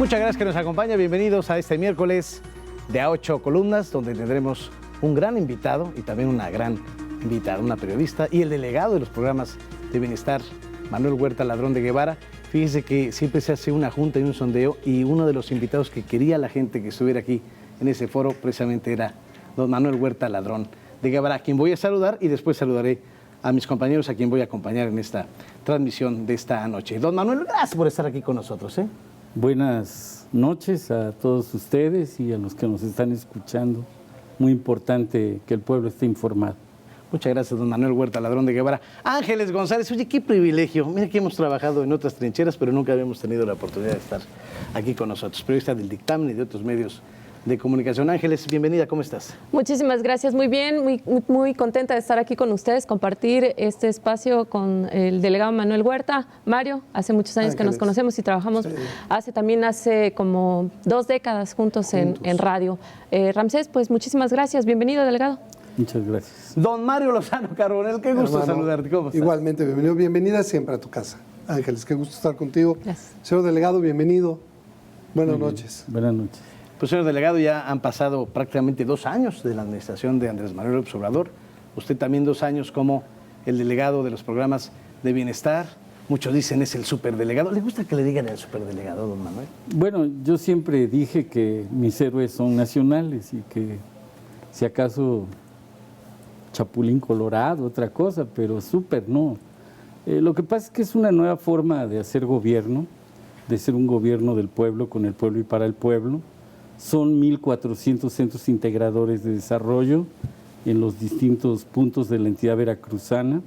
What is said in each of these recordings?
Muchas gracias que nos acompaña. Bienvenidos a este miércoles de A 8 Columnas, donde tendremos un gran invitado y también una gran invitada, una periodista y el delegado de los programas de bienestar, Manuel Huerta Ladrón de Guevara. Fíjese que siempre se hace una junta y un sondeo y uno de los invitados que quería la gente que estuviera aquí en ese foro precisamente era don Manuel Huerta Ladrón de Guevara, a quien voy a saludar y después saludaré a mis compañeros a quien voy a acompañar en esta transmisión de esta noche. Don Manuel, gracias por estar aquí con nosotros. Buenas noches a todos ustedes y a los que nos están escuchando. Muy importante que el pueblo esté informado. Muchas gracias, don Manuel Huerta Ladrón de Guevara. Ángeles González, oye, qué privilegio. Mira que hemos trabajado en otras trincheras, pero nunca habíamos tenido la oportunidad de estar aquí con nosotros. Periodista del Dictamen y de otros medios de comunicación. Ángeles, bienvenida, ¿cómo estás? Muchísimas gracias, muy bien, muy contenta de estar aquí con ustedes, compartir este espacio con el delegado Manuel Huerta. Mario, hace muchos años que nos conocemos y trabajamos hace como 2 décadas juntos. En radio. Ramsés, pues muchísimas gracias, bienvenido, delegado. Muchas gracias. Don Mario Lozano Carbonell, qué gusto saludarte, ¿cómo estás? Igualmente, bienvenido, bienvenida siempre a tu casa. Ángeles, qué gusto estar contigo. Gracias. Señor delegado, bienvenido. Buenas noches. Buenas noches. Pues, señor delegado, ya han pasado prácticamente 2 años de la administración de Andrés Manuel López Obrador. Usted también 2 años como el delegado de los programas de bienestar. Muchos dicen es el superdelegado. ¿Le gusta que le digan el superdelegado, don Manuel? Bueno, yo siempre dije que mis héroes son nacionales y que si acaso Chapulín Colorado, otra cosa, pero súper no. Lo que pasa es que es una nueva forma de hacer gobierno, de ser un gobierno del pueblo, con el pueblo y para el pueblo. Son 1,400 centros integradores de desarrollo en los distintos puntos de la entidad veracruzana.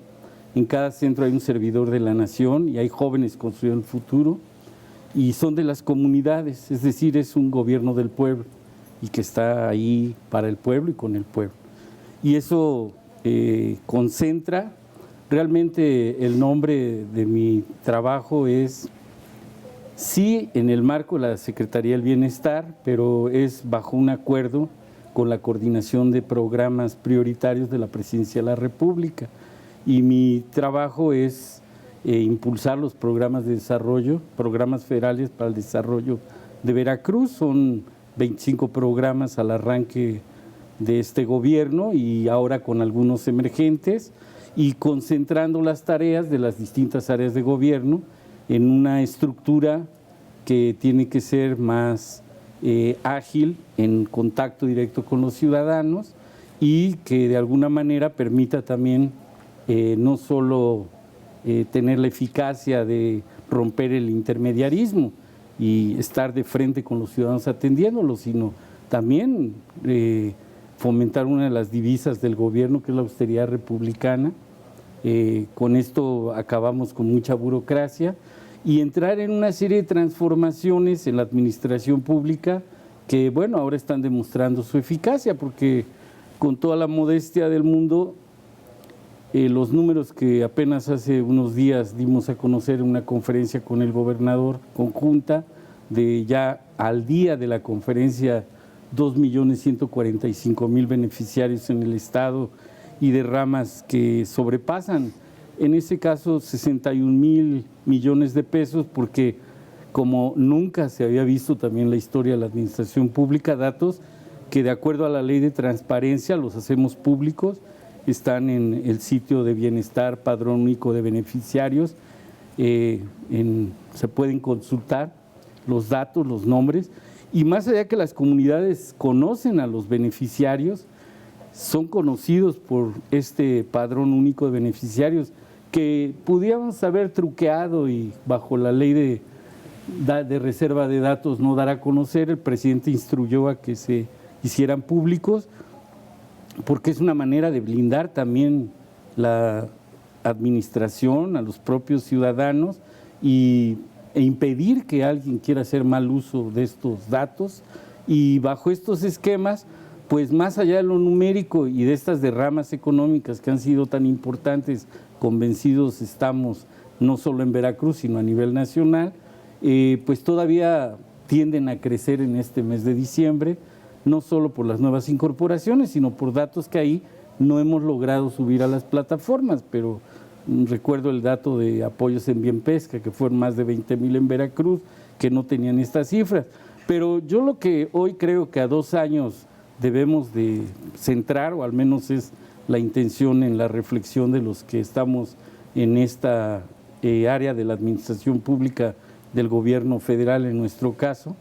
En cada centro hay un servidor de la nación y hay jóvenes construyendo el futuro y son de las comunidades, es decir, es un gobierno del pueblo y que está ahí para el pueblo y con el pueblo. Y eso concentra, realmente el nombre de mi trabajo es, sí, en el marco de la Secretaría del Bienestar, pero es bajo un acuerdo con la coordinación de programas prioritarios de la Presidencia de la República. Y mi trabajo es impulsar los programas de desarrollo, programas federales para el desarrollo de Veracruz. Son 25 programas al arranque de este gobierno y ahora con algunos emergentes y concentrando las tareas de las distintas áreas de gobierno en una estructura que tiene que ser más ágil, en contacto directo con los ciudadanos y que de alguna manera permita también no solo tener la eficacia de romper el intermediarismo y estar de frente con los ciudadanos atendiéndolos, sino también fomentar una de las divisas del gobierno, que es la austeridad republicana. Con esto acabamos con mucha burocracia y entrar en una serie de transformaciones en la administración pública que, bueno, ahora están demostrando su eficacia, porque con toda la modestia del mundo, los números que apenas hace unos días dimos a conocer en una conferencia con el gobernador conjunta, de ya al día de la conferencia 2.145.000 beneficiarios en el estado y de ramas que sobrepasan, en ese caso, 61.000 millones de pesos, porque como nunca se había visto también en la historia de la administración pública, datos que de acuerdo a la ley de transparencia los hacemos públicos, están en el sitio de bienestar, Padrón Único de Beneficiarios, se pueden consultar los datos, los nombres, y más allá que las comunidades conocen a los beneficiarios, son conocidos por este Padrón Único de Beneficiarios, que pudiéramos haber truqueado y bajo la ley de reserva de datos no dar a conocer. El presidente instruyó a que se hicieran públicos, porque es una manera de blindar también la administración a los propios ciudadanos e impedir que alguien quiera hacer mal uso de estos datos. Y bajo estos esquemas, pues más allá de lo numérico y de estas derramas económicas que han sido tan importantes, convencidos estamos, no solo en Veracruz, sino a nivel nacional, pues todavía tienden a crecer en este mes de diciembre, no solo por las nuevas incorporaciones, sino por datos que ahí no hemos logrado subir a las plataformas, pero recuerdo el dato de apoyos en Bien Pesca, que fueron más de 20,000 en Veracruz, que no tenían estas cifras. Pero yo lo que hoy creo que a 2 años debemos de centrar, o al menos es la intención en la reflexión de los que estamos en esta área de la administración pública del gobierno federal en nuestro caso,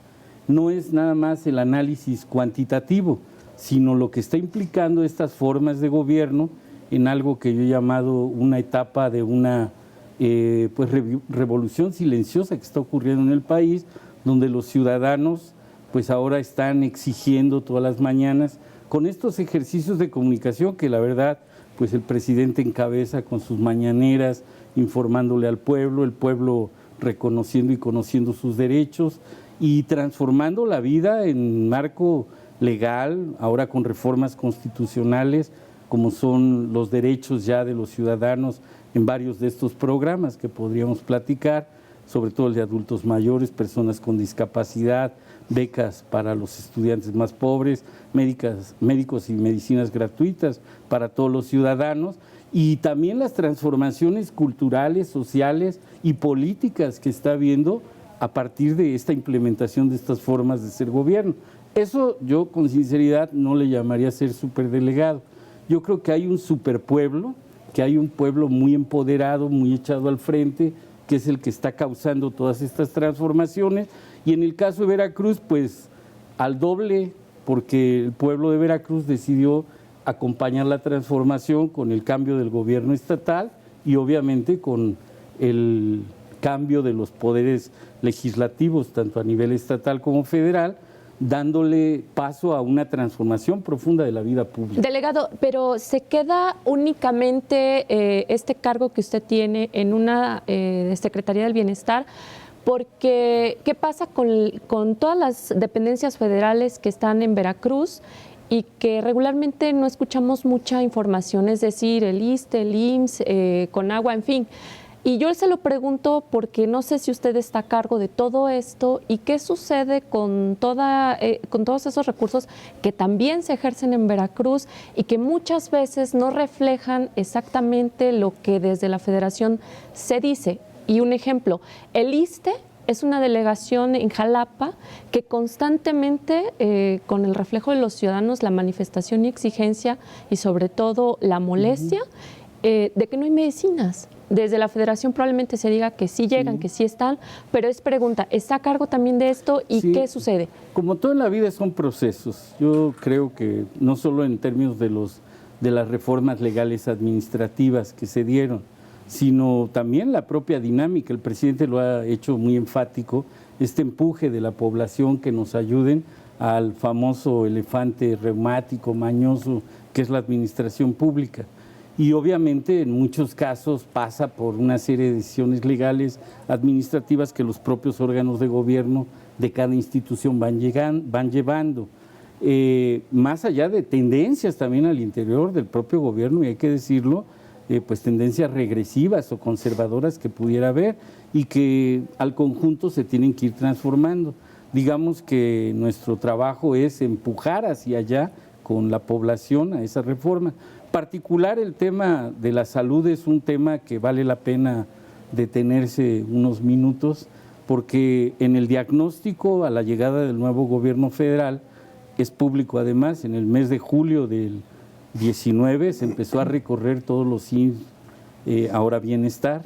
no es nada más el análisis cuantitativo, sino lo que está implicando estas formas de gobierno en algo que yo he llamado una etapa de una pues revolución silenciosa que está ocurriendo en el país, donde los ciudadanos pues ahora están exigiendo todas las mañanas con estos ejercicios de comunicación que la verdad pues el presidente encabeza con sus mañaneras, informándole al pueblo, el pueblo reconociendo y conociendo sus derechos y transformando la vida en marco legal, ahora con reformas constitucionales, como son los derechos ya de los ciudadanos en varios de estos programas que podríamos platicar, sobre todo el de adultos mayores, personas con discapacidad, becas para los estudiantes más pobres, médicos y medicinas gratuitas para todos los ciudadanos, y también las transformaciones culturales, sociales y políticas que está habiendo a partir de esta implementación de estas formas de ser gobierno. Eso yo con sinceridad no le llamaría ser superdelegado. Yo creo que hay un superpueblo, que hay un pueblo muy empoderado, muy echado al frente, que es el que está causando todas estas transformaciones. Y en el caso de Veracruz, pues al doble, porque el pueblo de Veracruz decidió acompañar la transformación con el cambio del gobierno estatal y obviamente con el cambio de los poderes legislativos, tanto a nivel estatal como federal, dándole paso a una transformación profunda de la vida pública. Delegado, pero ¿se queda únicamente este cargo que usted tiene en una Secretaría del Bienestar? Porque, ¿qué pasa con todas las dependencias federales que están en Veracruz y que regularmente no escuchamos mucha información? Es decir, el ISSSTE, el IMSS, Conagua, en fin. Y yo se lo pregunto porque no sé si usted está a cargo de todo esto y qué sucede con todos esos recursos que también se ejercen en Veracruz y que muchas veces no reflejan exactamente lo que desde la Federación se dice. Y un ejemplo, el ISSSTE es una delegación en Jalapa que constantemente, con el reflejo de los ciudadanos, la manifestación y exigencia y sobre todo la molestia de que no hay medicinas. Desde la Federación probablemente se diga que sí llegan, que sí están, pero es pregunta, ¿está a cargo también de esto y qué sucede? Como todo en la vida son procesos. Yo creo que no solo en términos de las reformas legales administrativas que se dieron, sino también la propia dinámica. El presidente lo ha hecho muy enfático, este empuje de la población que nos ayuden al famoso elefante reumático, mañoso, que es la administración pública. Y obviamente en muchos casos pasa por una serie de decisiones legales, administrativas que los propios órganos de gobierno de cada institución van llevando. Más allá de tendencias también al interior del propio gobierno, y hay que decirlo, pues tendencias regresivas o conservadoras que pudiera haber y que al conjunto se tienen que ir transformando. Digamos que nuestro trabajo es empujar hacia allá con la población a esa reforma. Particular el tema de la salud es un tema que vale la pena detenerse unos minutos porque en el diagnóstico a la llegada del nuevo gobierno federal es público además, en el mes de julio del 19 se empezó a recorrer todos los IMSS, ahora bienestar,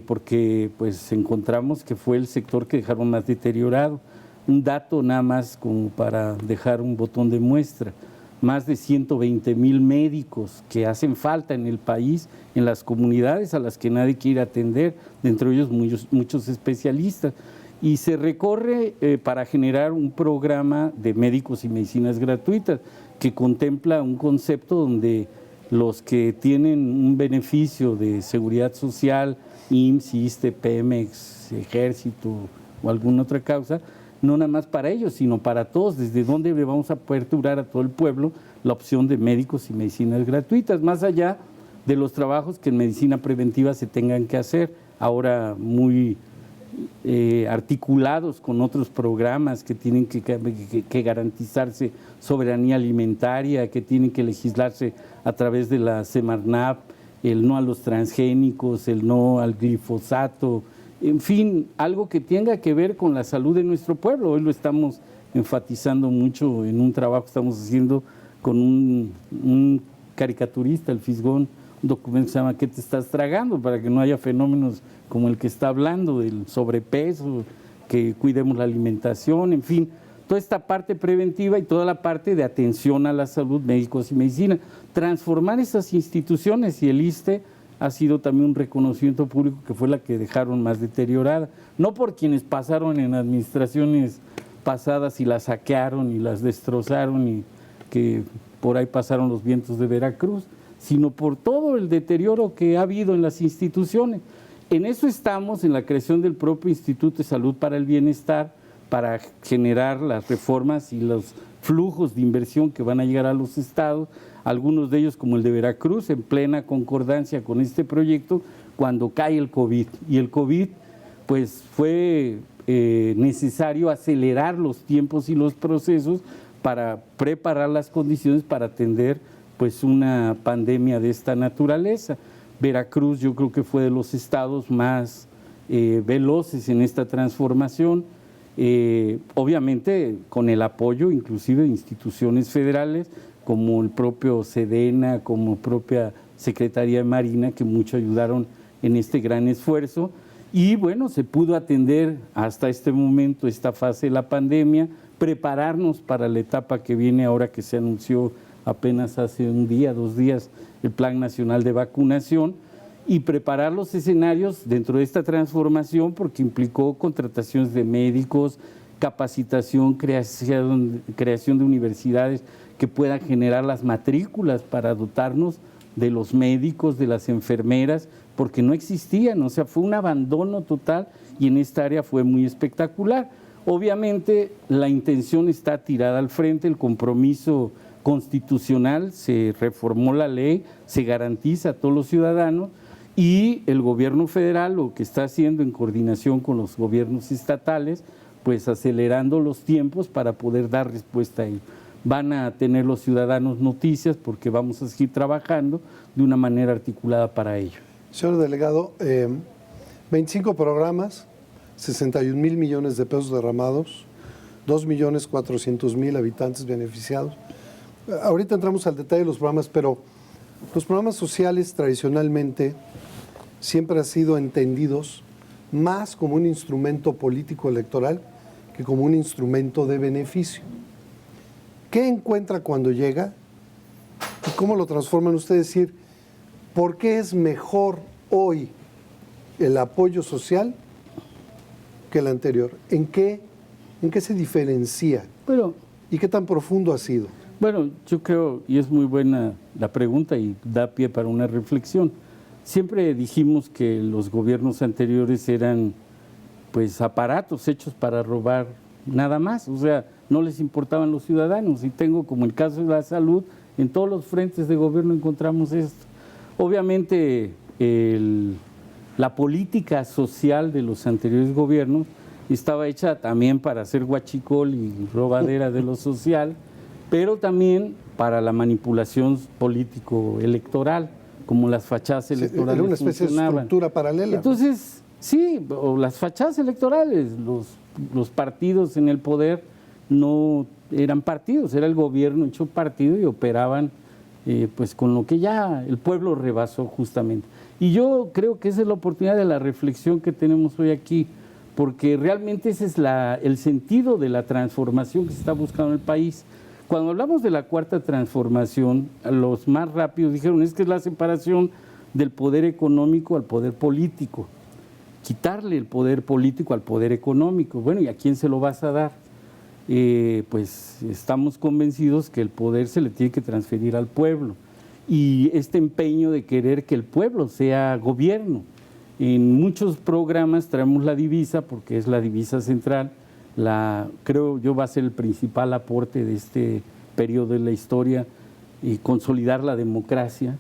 porque pues encontramos que fue el sector que dejaron más deteriorado. Un dato nada más como para dejar un botón de muestra. Más de 120,000 médicos que hacen falta en el país, en las comunidades a las que nadie quiere atender, dentro de ellos muchos especialistas. Y se recorre para generar un programa de médicos y medicinas gratuitas que contempla un concepto donde los que tienen un beneficio de seguridad social, IMSS, ISSSTE, Pemex, Ejército o alguna otra causa, no nada más para ellos, sino para todos, desde donde le vamos a aperturar a todo el pueblo la opción de médicos y medicinas gratuitas, más allá de los trabajos que en medicina preventiva se tengan que hacer, ahora muy articulados con otros programas que tienen que garantizarse soberanía alimentaria, que tienen que legislarse a través de la Semarnap, el no a los transgénicos, el no al glifosato, en fin, algo que tenga que ver con la salud de nuestro pueblo. Hoy lo estamos enfatizando mucho en un trabajo que estamos haciendo con un caricaturista, el Fisgón, un documento que se llama ¿Qué te estás tragando?, para que no haya fenómenos como el que está hablando del sobrepeso, que cuidemos la alimentación, en fin, toda esta parte preventiva y toda la parte de atención a la salud, médicos y medicina. Transformar esas instituciones, y el ISSSTE ha sido también un reconocimiento público que fue la que dejaron más deteriorada, no por quienes pasaron en administraciones pasadas y las saquearon y las destrozaron y que por ahí pasaron los vientos de Veracruz, sino por todo el deterioro que ha habido en las instituciones. En eso estamos, en la creación del propio Instituto de Salud para el Bienestar, para generar las reformas y los flujos de inversión que van a llegar a los estados, algunos de ellos como el de Veracruz, en plena concordancia con este proyecto, cuando cae el COVID. Y el COVID, pues fue necesario acelerar los tiempos y los procesos para preparar las condiciones para atender pues una pandemia de esta naturaleza. Veracruz yo creo que fue de los estados más veloces en esta transformación, obviamente con el apoyo inclusive de instituciones federales como el propio SEDENA, como propia Secretaría de Marina, que mucho ayudaron en este gran esfuerzo. Y bueno, se pudo atender hasta este momento esta fase de la pandemia, prepararnos para la etapa que viene ahora, que se anunció apenas hace un día, 2 días, el Plan Nacional de Vacunación, y preparar los escenarios dentro de esta transformación, porque implicó contrataciones de médicos, capacitación, creación de universidades que puedan generar las matrículas para dotarnos de los médicos, de las enfermeras, porque no existían, o sea, fue un abandono total y en esta área fue muy espectacular. Obviamente la intención está tirada al frente, el compromiso constitucional, se reformó la ley, se garantiza a todos los ciudadanos y el gobierno federal lo que está haciendo en coordinación con los gobiernos estatales, pues acelerando los tiempos para poder dar respuesta a ello. Van a tener los ciudadanos noticias porque vamos a seguir trabajando de una manera articulada para ello. Señor delegado, 25 programas, 61 mil millones de pesos derramados, 2.400.000 habitantes beneficiados. Ahorita entramos al detalle de los programas, pero los programas sociales tradicionalmente siempre han sido entendidos más como un instrumento político electoral que como un instrumento de beneficio. ¿Qué encuentra cuando llega y cómo lo transforman ustedes? Es decir, ¿por qué es mejor hoy el apoyo social que el anterior? ¿En qué se diferencia? ¿Y qué tan profundo ha sido? Bueno, yo creo, y es muy buena la pregunta y da pie para una reflexión. Siempre dijimos que los gobiernos anteriores eran pues aparatos hechos para robar nada más, o sea, no les importaban los ciudadanos. Y tengo como el caso de la salud, en todos los frentes de gobierno encontramos esto. Obviamente la política social de los anteriores gobiernos estaba hecha también para hacer huachicol y robadera de lo social, pero también para la manipulación político-electoral, como las fachadas electorales era una especie funcionaban. de estructura paralela. Entonces, sí, o las fachadas electorales, los partidos en el poder no eran partidos, era el gobierno hecho partido y operaban pues con lo que ya el pueblo rebasó justamente. Y yo creo que esa es la oportunidad de la reflexión que tenemos hoy aquí, porque realmente ese es el sentido de la transformación que se está buscando en el país. Cuando hablamos de la cuarta transformación, los más rápidos dijeron, es que es la separación del poder económico al poder político, quitarle el poder político al poder económico. Bueno, ¿y a quién se lo vas a dar? Pues estamos convencidos que el poder se le tiene que transferir al pueblo, y este empeño de querer que el pueblo sea gobierno. En muchos programas traemos la divisa, porque es la divisa central, creo yo va a ser el principal aporte de este periodo de la historia, y consolidar la democracia,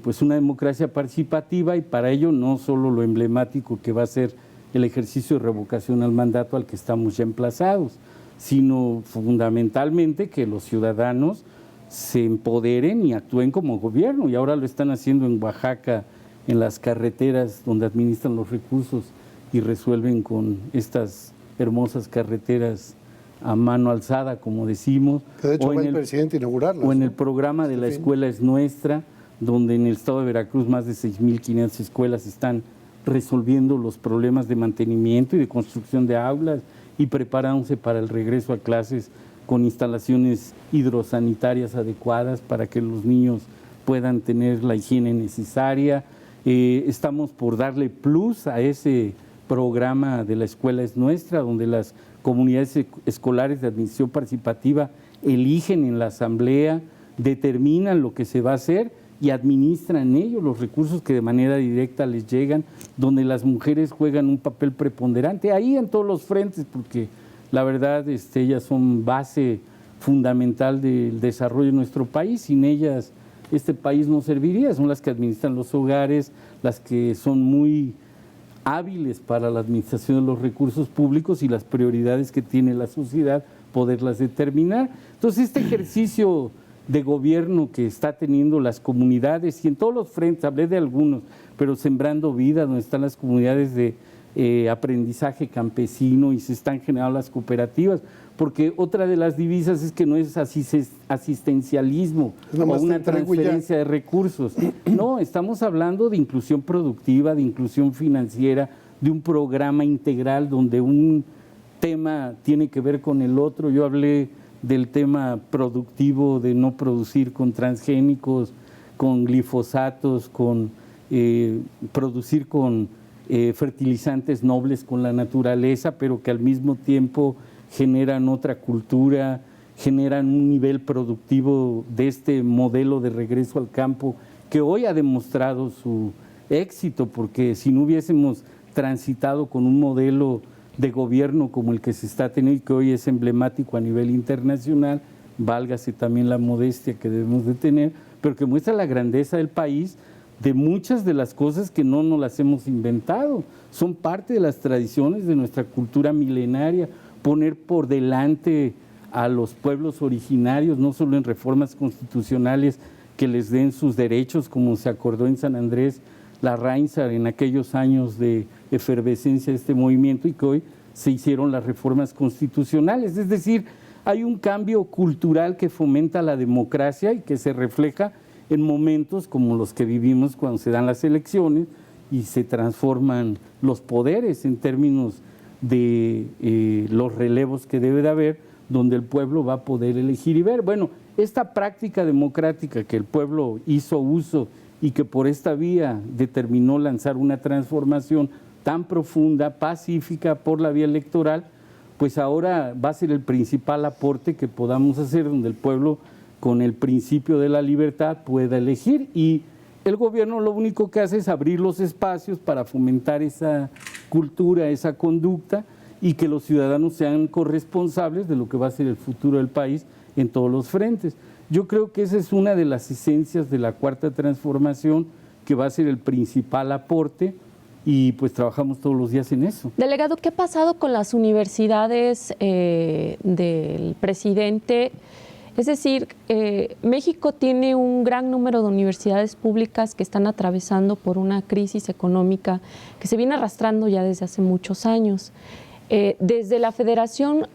pues una democracia participativa, y para ello no solo lo emblemático que va a ser el ejercicio de revocación al mandato al que estamos ya emplazados, sino fundamentalmente que los ciudadanos se empoderen y actúen como gobierno, y ahora lo están haciendo en Oaxaca, en las carreteras donde administran los recursos y resuelven con estas hermosas carreteras a mano alzada, como decimos. Que de hecho va el presidente a inaugurarlas. O en el programa de La Escuela es Nuestra, donde en el estado de Veracruz más de 6.500 escuelas están resolviendo los problemas de mantenimiento y de construcción de aulas y preparándose para el regreso a clases con instalaciones hidrosanitarias adecuadas para que los niños puedan tener la higiene necesaria. Estamos por darle plus a ese programa de La Escuela es Nuestra, donde las comunidades escolares de administración participativa eligen en la asamblea, determinan lo que se va a hacer y administran ellos los recursos que de manera directa les llegan, donde las mujeres juegan un papel preponderante, ahí en todos los frentes, porque la verdad ellas son base fundamental del desarrollo de nuestro país. Sin ellas este país no serviría, son las que administran los hogares, las que son muy hábiles para la administración de los recursos públicos y las prioridades que tiene la sociedad, poderlas determinar. Entonces este ejercicio de gobierno que está teniendo las comunidades y en todos los frentes, hablé de algunos, pero Sembrando Vida, donde están las comunidades de aprendizaje campesino y se están generando las cooperativas, porque otra de las divisas es que no es asistencialismo o una transferencia de recursos. No, estamos hablando de inclusión productiva, de inclusión financiera, de un programa integral donde un tema tiene que ver con el otro. Yo hablé del tema productivo, de no producir con transgénicos, con glifosatos, con producir con fertilizantes nobles con la naturaleza, pero que al mismo tiempo generan otra cultura, generan un nivel productivo de este modelo de regreso al campo que hoy ha demostrado su éxito, porque si no hubiésemos transitado con un modelo de gobierno como el que se está teniendo y que hoy es emblemático a nivel internacional, válgase también la modestia que debemos de tener, pero que muestra la grandeza del país, de muchas de las cosas que no nos las hemos inventado, son parte de las tradiciones de nuestra cultura milenaria. Poner por delante a los pueblos originarios, no solo en reformas constitucionales que les den sus derechos, como se acordó en San Andrés Larrainza en aquellos años de efervescencia de este movimiento, y que hoy se hicieron las reformas constitucionales. Es decir, hay un cambio cultural que fomenta la democracia y que se refleja en momentos como los que vivimos cuando se dan las elecciones y se transforman los poderes en términos de los relevos que debe de haber, donde el pueblo va a poder elegir y ver. Bueno, esta práctica democrática que el pueblo hizo uso y que por esta vía determinó lanzar una transformación tan profunda, pacífica, por la vía electoral, pues ahora va a ser el principal aporte que podamos hacer, donde el pueblo, con el principio de la libertad, pueda elegir, y el gobierno lo único que hace es abrir los espacios para fomentar esa cultura, esa conducta, y que los ciudadanos sean corresponsables de lo que va a ser el futuro del país en todos los frentes. Yo creo que esa es una de las esencias de la Cuarta Transformación, que va a ser el principal aporte, y pues trabajamos todos los días en eso. Delegado, ¿qué ha pasado con las universidades del presidente? Es decir, México tiene un gran número de universidades públicas que están atravesando por una crisis económica que se viene arrastrando ya desde hace muchos años. Desde la Federación,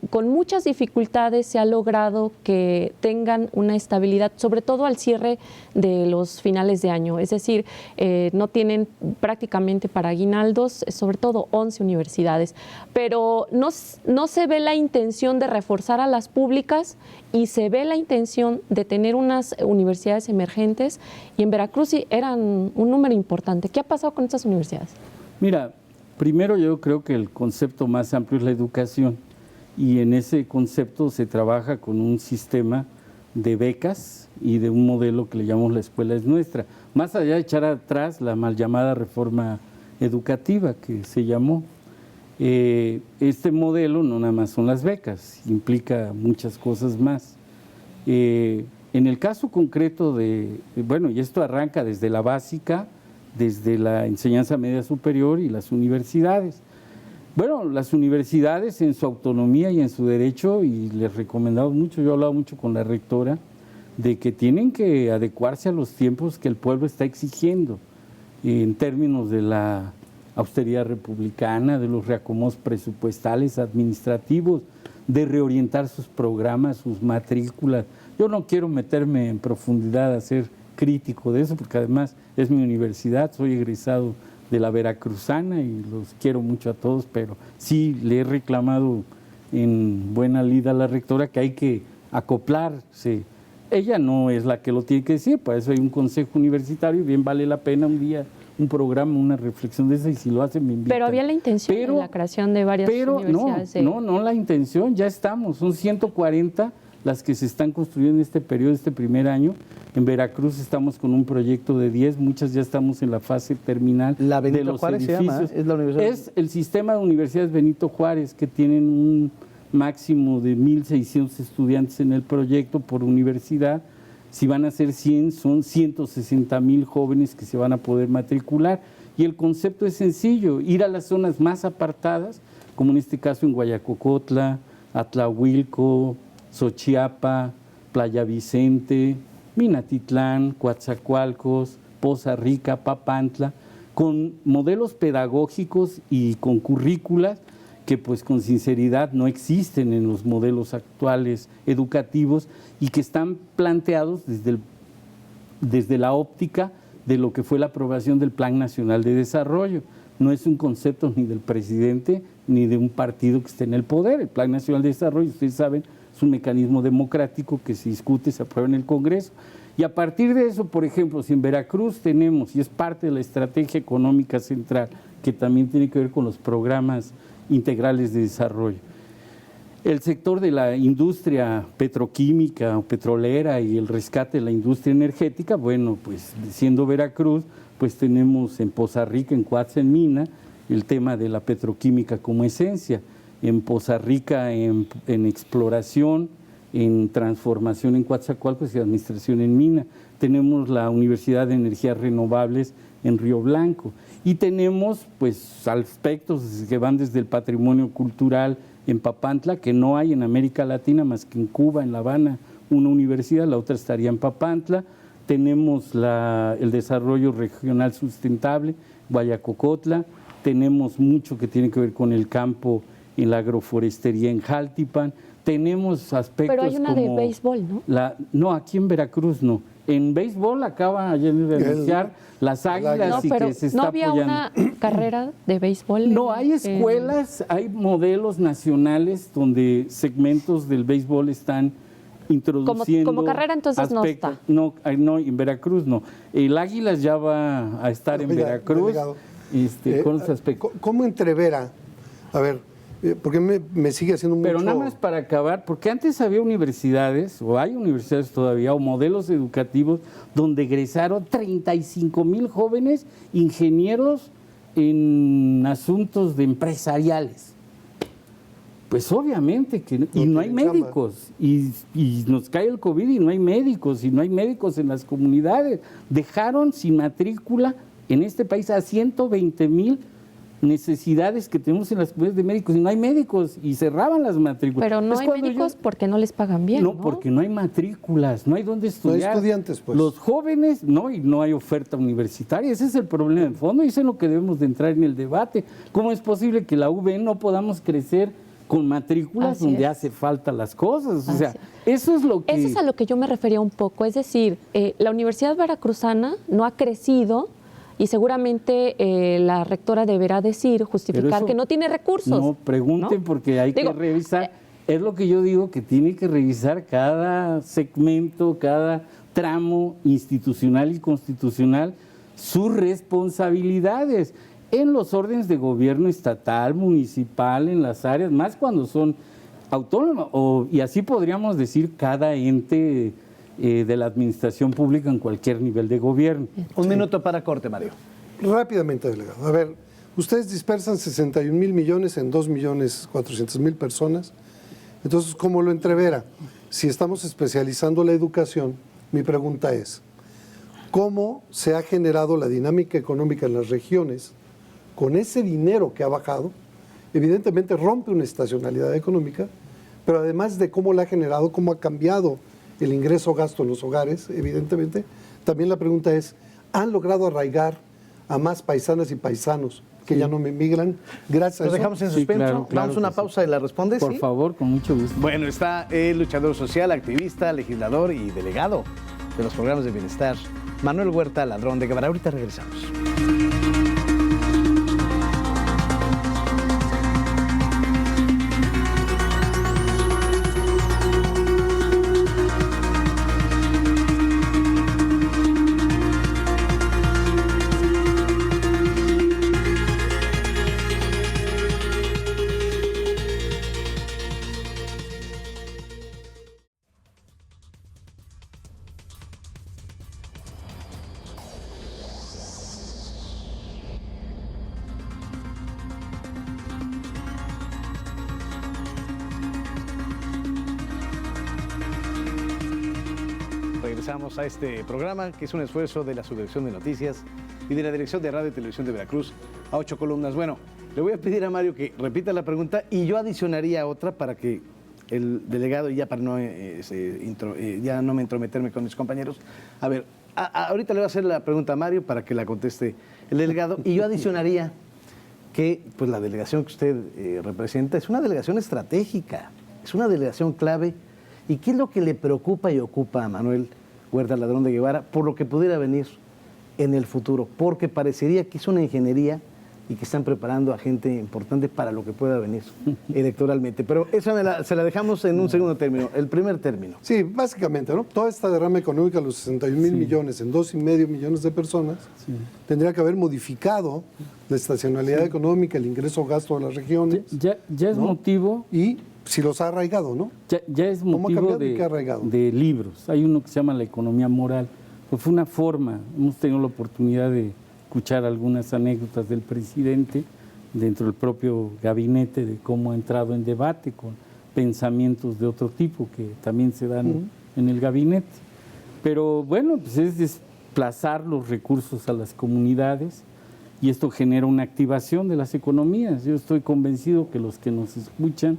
con muchas dificultades se ha logrado que tengan una estabilidad, sobre todo al cierre de los finales de año. Es decir, no tienen prácticamente para aguinaldos, sobre todo 11 universidades. Pero no se ve la intención de reforzar a las públicas y se ve la intención de tener unas universidades emergentes, y en Veracruz sí eran un número importante. ¿Qué ha pasado con estas universidades? Mira, primero yo creo que el concepto más amplio es la educación, y en ese concepto se trabaja con un sistema de becas y de un modelo que le llamamos La Escuela es Nuestra, más allá de echar atrás la mal llamada reforma educativa que se llamó. Este modelo no nada más son las becas, implica muchas cosas más. En el caso concreto bueno, y esto arranca desde la básica, desde la enseñanza media superior y las universidades. Bueno, las universidades en su autonomía y en su derecho, y les recomendamos mucho, yo he hablado mucho con la rectora, de que tienen que adecuarse a los tiempos que el pueblo está exigiendo en términos de la austeridad republicana, de los reacomodos presupuestales, administrativos, de reorientar sus programas, sus matrículas. Yo no quiero meterme en profundidad a ser crítico de eso, porque además es mi universidad, soy egresado de la Veracruzana y los quiero mucho a todos, pero sí le he reclamado en buena lid a la rectora que hay que acoplarse. Ella no es la que lo tiene que decir, para eso hay un consejo universitario y bien vale la pena un día un programa, una reflexión de esa, y si lo hacen me invitan. Pero había la intención de la creación de varias universidades. No la intención, ya estamos, son 140 las que se están construyendo en este periodo, este primer año. En Veracruz estamos con un proyecto de 10, muchas ya estamos en la fase terminal ¿La Benito de los Juárez edificios. se llama? ¿Es la universidad? Es el sistema de universidades Benito Juárez, que tienen un máximo de 1.600 estudiantes en el proyecto por universidad. Si van a ser 100, son 160,000 jóvenes que se van a poder matricular. Y el concepto es sencillo, ir a las zonas más apartadas, como en este caso en Guayacocotla, Atlahuilco, Xochiapa, Playa Vicente, Minatitlán, Coatzacoalcos, Poza Rica, Papantla, con modelos pedagógicos y con currículas que pues con sinceridad no existen en los modelos actuales educativos y que están planteados desde la óptica de lo que fue la aprobación del Plan Nacional de Desarrollo. No es un concepto ni del presidente ni de un partido que esté en el poder. El Plan Nacional de Desarrollo, ustedes saben, es un mecanismo democrático que se discute, se aprueba en el Congreso. Y a partir de eso, por ejemplo, si en Veracruz tenemos, y es parte de la estrategia económica central, que también tiene que ver con los programas integrales de desarrollo, el sector de la industria petroquímica o petrolera y el rescate de la industria energética, bueno, pues siendo Veracruz, pues tenemos en Poza Rica, en Coatza, en Mina, el tema de la petroquímica como esencia, en Poza Rica en exploración, en transformación en Coatzacoalcos y administración en Mina. Tenemos la Universidad de Energías Renovables en Río Blanco y tenemos pues aspectos que van desde el patrimonio cultural en Papantla, que no hay en América Latina más que en Cuba, en La Habana, una universidad, la otra estaría en Papantla. Tenemos el desarrollo regional sustentable, Guayacocotla, tenemos mucho que tiene que ver con el campo en la agroforestería en Jaltipan, tenemos aspectos como... Pero hay una de béisbol, ¿no? No, aquí en Veracruz no. En béisbol acaba ayer de anunciar las Águilas y que se está ¿no había apoyando. una carrera de béisbol? No, hay escuelas, hay modelos nacionales donde segmentos del béisbol están introduciendo... Como carrera entonces aspectos. no está. No, en Veracruz no. El Águilas ya va a estar en Veracruz con los aspectos. ¿Cómo entrevera? A ver, porque me sigue haciendo mucho... Pero nada más para acabar, porque antes había universidades, o hay universidades todavía, o modelos educativos donde egresaron 35,000 jóvenes ingenieros en asuntos de empresariales. Pues obviamente que y no hay médicos, y nos cae el COVID y no hay médicos, y no hay médicos en las comunidades. Dejaron sin matrícula en este país a 120,000 necesidades que tenemos en las comunidades de médicos, y no hay médicos, y cerraban las matrículas. Pero no hay médicos porque no les pagan bien, ¿no? No, porque no hay matrículas, no hay dónde estudiar. No hay estudiantes, pues. Los jóvenes, y no hay oferta universitaria. Ese es el problema de fondo, y eso es lo que debemos de entrar en el debate. ¿Cómo es posible que la UVM no podamos crecer con matrículas donde hace falta las cosas? O sea, eso es lo que... Eso es a lo que yo me refería un poco. Es decir, la Universidad Veracruzana no ha crecido y seguramente la rectora deberá justificar que no tiene recursos. No, pregunten, ¿no? Porque hay que revisar. Es lo que yo digo, que tiene que revisar cada segmento, cada tramo institucional y constitucional, sus responsabilidades en los órdenes de gobierno estatal, municipal, en las áreas, más cuando son autónomas, y así podríamos decir cada ente de la administración pública en cualquier nivel de gobierno. Un minuto para corte, Mario. Rápidamente, delegado. A ver, ustedes dispersan 61,000 millones en 2,400,000 personas. Entonces, ¿cómo lo entrevera? Si estamos especializando la educación, mi pregunta es, ¿cómo se ha generado la dinámica económica en las regiones con ese dinero que ha bajado? Evidentemente rompe una estacionalidad económica, pero además de cómo la ha generado, cómo ha cambiado el ingreso-gasto en los hogares, evidentemente, también la pregunta es, ¿han logrado arraigar a más paisanas y paisanos que ya no me migran gracias a Lo eso. dejamos en Sí, suspenso. claro, Vamos a una que pausa y la respondes. Por ¿sí? favor, con mucho gusto. Bueno, está el luchador social, activista, legislador y delegado de los programas de bienestar, Manuel Huerta Ladrón de Guevara. Ahorita regresamos. Regresamos a este programa, que es un esfuerzo de la Subdirección de Noticias y de la Dirección de Radio y Televisión de Veracruz, a 8 columnas. Bueno, le voy a pedir a Mario que repita la pregunta y yo adicionaría otra para que el delegado, ya para no, ya no me entrometerme con mis compañeros. A ver, ahorita le voy a hacer la pregunta a Mario para que la conteste el delegado y yo adicionaría que pues, la delegación que usted representa es una delegación estratégica, es una delegación clave. ¿Y qué es lo que le preocupa y ocupa a Manuel Huerta Ladrón de Guevara por lo que pudiera venir en el futuro? Porque parecería que es una ingeniería y que están preparando a gente importante para lo que pueda venir electoralmente. Pero eso se la dejamos en un segundo término, el primer término. Sí, básicamente, ¿no? Toda esta derrama económica, los 61,000 millones en 2,5 millones de personas, tendría que haber modificado la estacionalidad económica, el ingreso-gasto de las regiones. Ya es ¿no? motivo... Y si los ha arraigado, ¿no? Ya es ¿Cómo ha motivo cambiado y qué ha arraigado? de libros. Hay uno que se llama La economía moral. Pues fue una forma, hemos tenido la oportunidad de escuchar algunas anécdotas del presidente dentro del propio gabinete de cómo ha entrado en debate con pensamientos de otro tipo que también se dan en el gabinete. Pero bueno, pues es desplazar los recursos a las comunidades y esto genera una activación de las economías. Yo estoy convencido que los que nos escuchan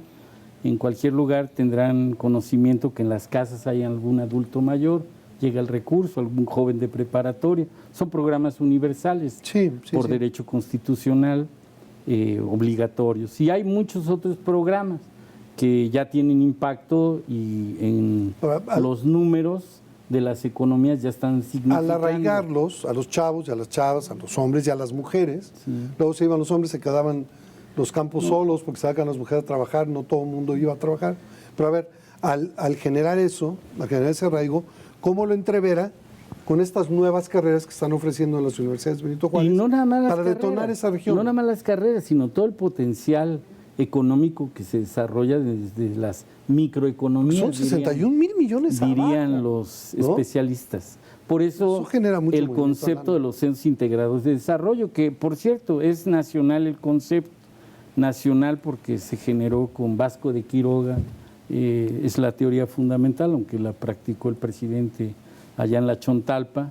en cualquier lugar tendrán conocimiento que en las casas hay algún adulto mayor, llega el recurso, algún joven de preparatoria. Son programas universales por derecho constitucional, obligatorios. Y hay muchos otros programas que ya tienen impacto y en los números de las economías ya están significando. Al arraigarlos, a los chavos y a las chavas, a los hombres y a las mujeres, luego se iban los hombres, se quedaban los campos solos porque sacan a las mujeres a trabajar, no todo el mundo iba a trabajar. Pero a ver, al generar eso, al generar ese arraigo, ¿cómo lo entrevera con estas nuevas carreras que están ofreciendo en las universidades Benito Juárez y no nada más para detonar esa región? No nada más las carreras, sino todo el potencial económico que se desarrolla desde las microeconomías. Son 61,000 millones dirían abajo, los ¿no? especialistas. Por eso genera mucho el concepto de los centros integrados de desarrollo, que por cierto es nacional el concepto, nacional porque se generó con Vasco de Quiroga, es la teoría fundamental, aunque la practicó el presidente allá en la Chontalpa,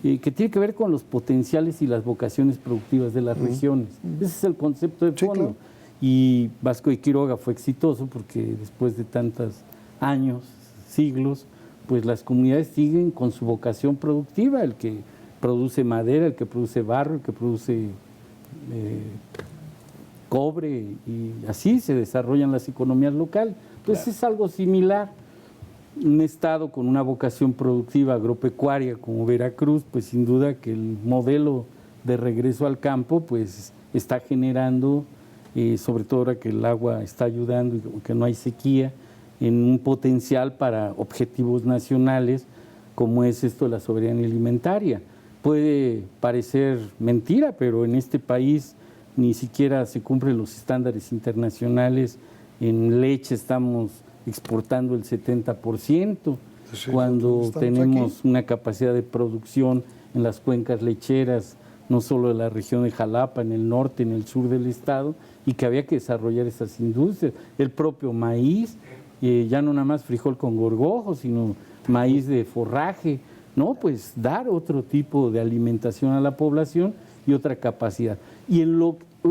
que tiene que ver con los potenciales y las vocaciones productivas de las regiones. Ese es el concepto de fondo. Claro. Y Vasco de Quiroga fue exitoso porque después de tantos años, siglos, pues las comunidades siguen con su vocación productiva, el que produce madera, el que produce barro, el que produce cobre, y así se desarrollan las economías locales. Entonces es algo similar. Un estado con una vocación productiva agropecuaria como Veracruz, pues sin duda que el modelo de regreso al campo pues está generando, sobre todo ahora que el agua está ayudando y que no hay sequía, en un potencial para objetivos nacionales como es esto de la soberanía alimentaria. Puede parecer mentira, pero en este país ni siquiera se cumplen los estándares internacionales. En leche estamos exportando el 70%, cuando tenemos una capacidad de producción en las cuencas lecheras, no solo de la región de Jalapa, en el norte, en el sur del estado, y que había que desarrollar esas industrias. El propio maíz, ya no nada más frijol con gorgojo, sino maíz de forraje, ¿no? Pues dar otro tipo de alimentación a la población y otra capacidad. Y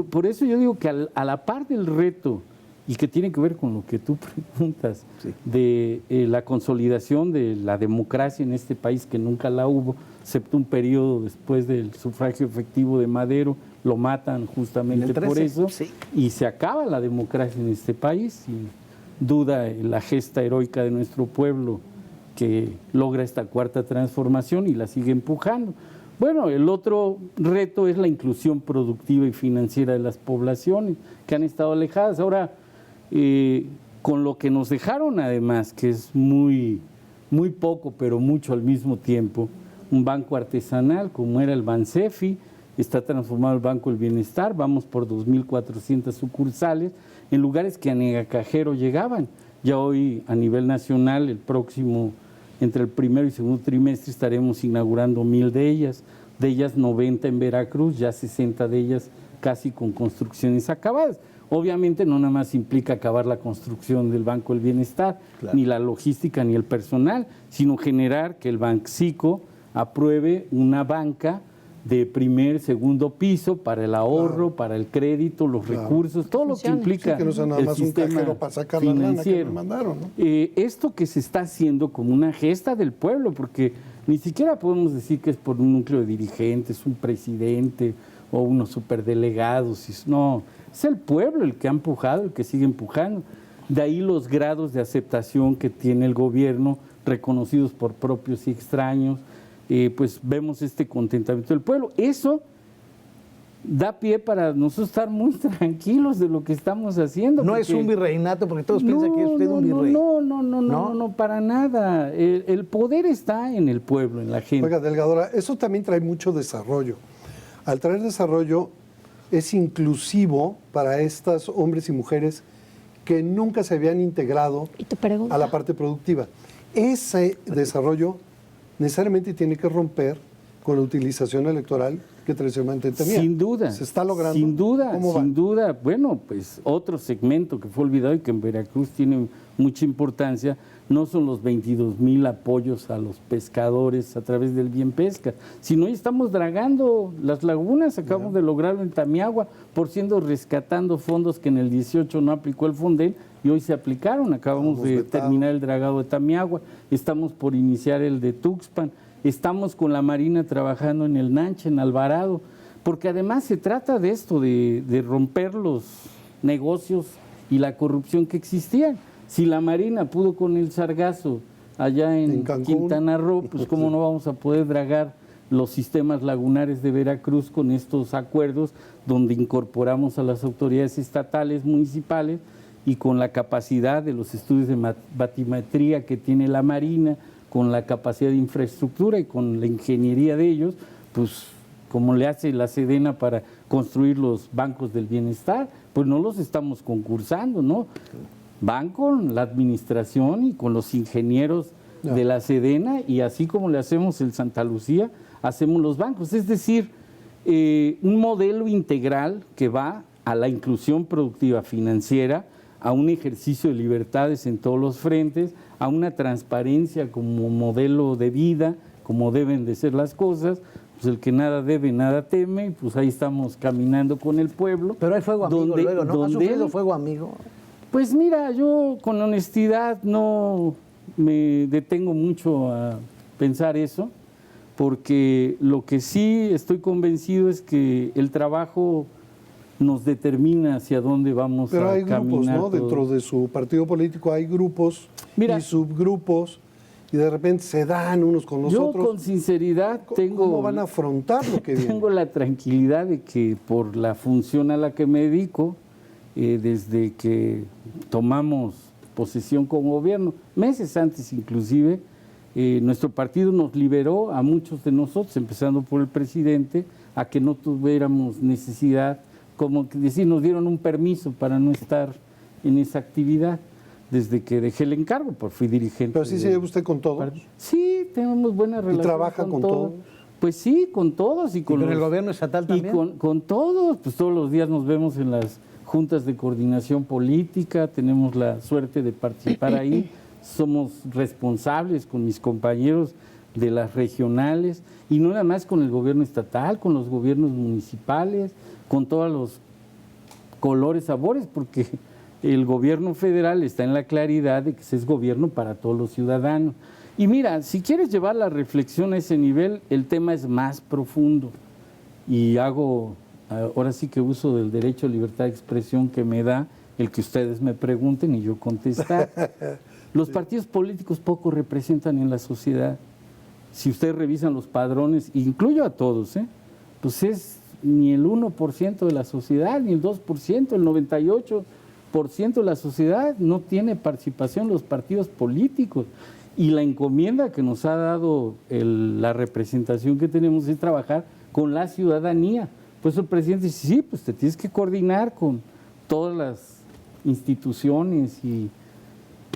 por eso yo digo que a la par del reto y que tiene que ver con lo que tú preguntas, Sí. de la consolidación de la democracia en este país, que nunca la hubo, excepto un periodo después del sufragio efectivo de Madero, lo matan justamente En el 13, por eso, sí. y se acaba la democracia en este país, sin duda la gesta heroica de nuestro pueblo que logra esta cuarta transformación y la sigue empujando. Bueno, el otro reto es la inclusión productiva y financiera de las poblaciones que han estado alejadas. Ahora, con lo que nos dejaron además, que es muy poco, pero mucho al mismo tiempo, un banco artesanal como era el Bansefi, está transformado el Banco del Bienestar, vamos por 2.400 sucursales en lugares que a negacajero llegaban. Ya hoy a nivel nacional, el próximo, entre el primero y segundo trimestre, estaremos inaugurando 1,000 de ellas 90 en Veracruz, ya 60 de ellas casi con construcciones acabadas. Obviamente no nada más implica acabar la construcción del Banco del Bienestar, Claro. ni la logística ni el personal, sino generar que el Banxico apruebe una banca de primer, segundo piso para el ahorro, para el crédito, los recursos, todo lo que Funcione. implica Sí, que no sea nada el más un sistema cajero para sacar la lana que financiero. me mandaron, ¿no? Esto que se está haciendo como una gesta del pueblo, porque ni siquiera podemos decir que es por un núcleo de dirigentes, un presidente o unos superdelegados, no, es el pueblo el que ha empujado, el que sigue empujando. De ahí los grados de aceptación que tiene el gobierno, reconocidos por propios y extraños, pues vemos este contentamiento del pueblo. Eso da pie para nosotros estar muy tranquilos de lo que estamos haciendo. No es un virreinato, porque todos piensan que es usted un virrey. No, para nada. El poder está en el pueblo, en la gente. Oiga, Delgadora, eso también trae mucho desarrollo. Al traer desarrollo, es inclusivo para estos hombres y mujeres que nunca se habían integrado Y te pregunto, a la parte productiva. Ese desarrollo necesariamente tiene que romper con la utilización electoral que tradicionalmente tenía. Sin duda. ¿Se está logrando? Sin duda, ¿Cómo va? sin duda. Bueno, pues otro segmento que fue olvidado y que en Veracruz tiene mucha importancia, no son los 22,000 apoyos a los pescadores a través del Bien Pesca, sino hoy estamos dragando las lagunas, acabamos de lograrlo en Tamiagua, por siendo rescatando fondos que en el 18 no aplicó el Fondel y hoy se aplicaron, acabamos de terminar el dragado de Tamiagua, estamos por iniciar el de Tuxpan, estamos con la Marina trabajando en el Nanche, en Alvarado, porque además se trata de esto, de romper los negocios y la corrupción que existían. Si la Marina pudo con el sargazo allá en Cancún. Quintana Roo, pues cómo no vamos a poder dragar los sistemas lagunares de Veracruz con estos acuerdos donde incorporamos a las autoridades estatales, municipales y con la capacidad de los estudios de batimetría que tiene la Marina, con la capacidad de infraestructura y con la ingeniería de ellos, pues como le hace la Sedena para construir los bancos del bienestar, pues no los estamos concursando, ¿no? Van con la administración y con los ingenieros de la Sedena y así como le hacemos el Santa Lucía, hacemos los bancos. Es decir, un modelo integral que va a la inclusión productiva financiera, a un ejercicio de libertades en todos los frentes, a una transparencia como modelo de vida, como deben de ser las cosas. Pues el que nada debe, nada teme, pues ahí estamos caminando con el pueblo. Pero hay fuego amigo luego, ¿no? ¿Ha sufrido fuego amigo? Pues mira, yo con honestidad no me detengo mucho a pensar eso, porque lo que sí estoy convencido es que el trabajo nos determina hacia dónde vamos Pero a hay grupos, caminar. ¿no? Dentro de su partido político hay grupos y subgrupos y de repente se dan unos con los yo otros. con sinceridad tengo... ¿Cómo van a afrontar lo que viene? Tengo la tranquilidad de que por la función a la que me dedico, desde que tomamos posesión como gobierno, meses antes inclusive, nuestro partido nos liberó a muchos de nosotros, empezando por el presidente, a que no tuviéramos necesidad, como que decir, nos dieron un permiso para no estar en esa actividad, desde que dejé el encargo, pues fui dirigente. ¿Pero sí se lleva usted con todos? Sí, tenemos buena relación. ¿Y trabaja con todos? Pues sí, con todos. ¿Y con el gobierno estatal también? Y con todos, pues todos los días nos vemos en las juntas de coordinación política, tenemos la suerte de participar ahí, somos responsables con mis compañeros de las regionales, y no nada más con el gobierno estatal, con los gobiernos municipales, con todos los colores, sabores, porque el gobierno federal está en la claridad de que es gobierno para todos los ciudadanos. Y mira, si quieres llevar la reflexión a ese nivel, el tema es más profundo. Y ahora sí que uso del derecho a libertad de expresión que me da el que ustedes me pregunten y yo contestar. Los partidos políticos poco representan en la sociedad. Si ustedes revisan los padrones, incluyo a todos, pues es ni el 1% de la sociedad, ni el 2%, el 98% de la sociedad no tiene participación en los partidos políticos. Y la encomienda que nos ha dado la representación que tenemos es trabajar con la ciudadanía. Pues el presidente dice, sí, pues te tienes que coordinar con todas las instituciones y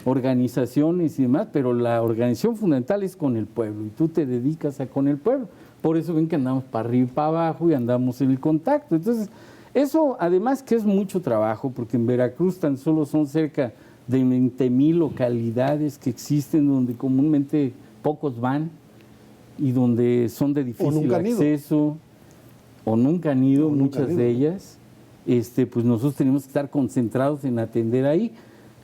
organizaciones y demás, pero la organización fundamental es con el pueblo y tú te dedicas a con el pueblo. Por eso ven que andamos para arriba y para abajo y andamos en el contacto. Entonces, eso además que es mucho trabajo, porque en Veracruz tan solo son cerca de 20,000 localidades que existen donde comúnmente pocos van y donde son de difícil acceso o nunca han ido, muchas de ellas. Pues nosotros tenemos que estar concentrados en atender ahí.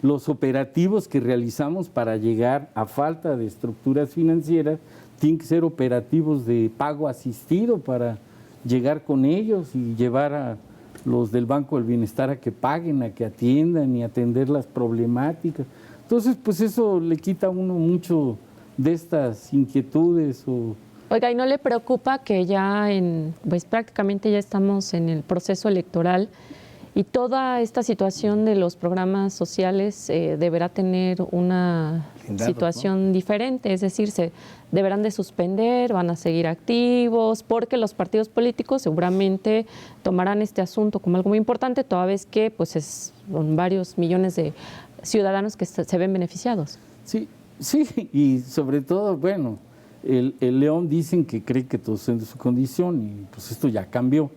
Los operativos que realizamos para llegar, a falta de estructuras financieras, tienen que ser operativos de pago asistido para llegar con ellos y llevar a los del Banco del Bienestar a que paguen, a que atiendan y atender las problemáticas. Entonces, pues eso le quita a uno mucho de estas inquietudes. Oiga, ¿y no le preocupa que ya pues prácticamente ya estamos en el proceso electoral y toda esta situación de los programas sociales deberá tener una situación diferente? Es decir, se deberán de suspender, van a seguir activos, porque los partidos políticos seguramente tomarán este asunto como algo muy importante, toda vez que pues son varios millones de ciudadanos que se ven beneficiados. Sí, y sobre todo, bueno, el León dicen que cree que todos son de su condición y pues esto ya cambió.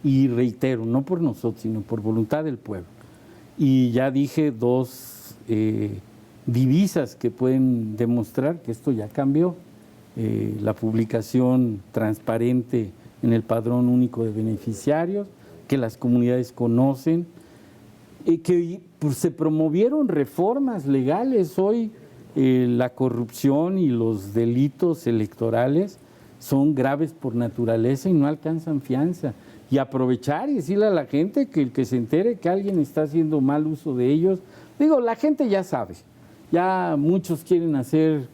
Y reitero, no por nosotros, sino por voluntad del pueblo. Y ya dije 2 divisas que pueden demostrar que esto ya cambió. La publicación transparente en el Padrón Único de Beneficiarios, que las comunidades conocen, que pues, se promovieron reformas legales. Hoy la corrupción y los delitos electorales son graves por naturaleza y no alcanzan fianza. Y aprovechar y decirle a la gente que el que se entere que alguien está haciendo mal uso de ellos, digo, la gente ya sabe, ya muchos quieren hacer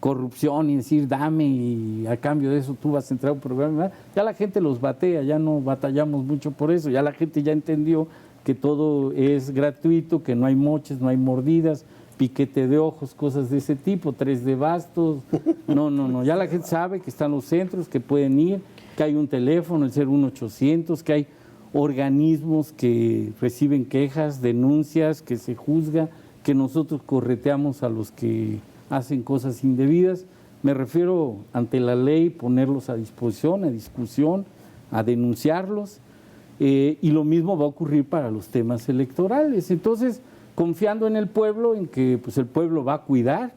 corrupción y decir dame y a cambio de eso tú vas a entrar a un programa, ya la gente los batea, ya no batallamos mucho por eso, ya la gente ya entendió que todo es gratuito, que no hay moches, no hay mordidas, piquete de ojos, cosas de ese tipo, 3 de bastos, no, ya la gente sabe que están los centros, que pueden ir, que hay un teléfono, el 01800, que hay organismos que reciben quejas, denuncias, que se juzga, que nosotros correteamos a los que hacen cosas indebidas. Me refiero ante la ley, ponerlos a disposición, a discusión, a denunciarlos, y lo mismo va a ocurrir para los temas electorales. Entonces, confiando en el pueblo, en que pues, el pueblo va a cuidar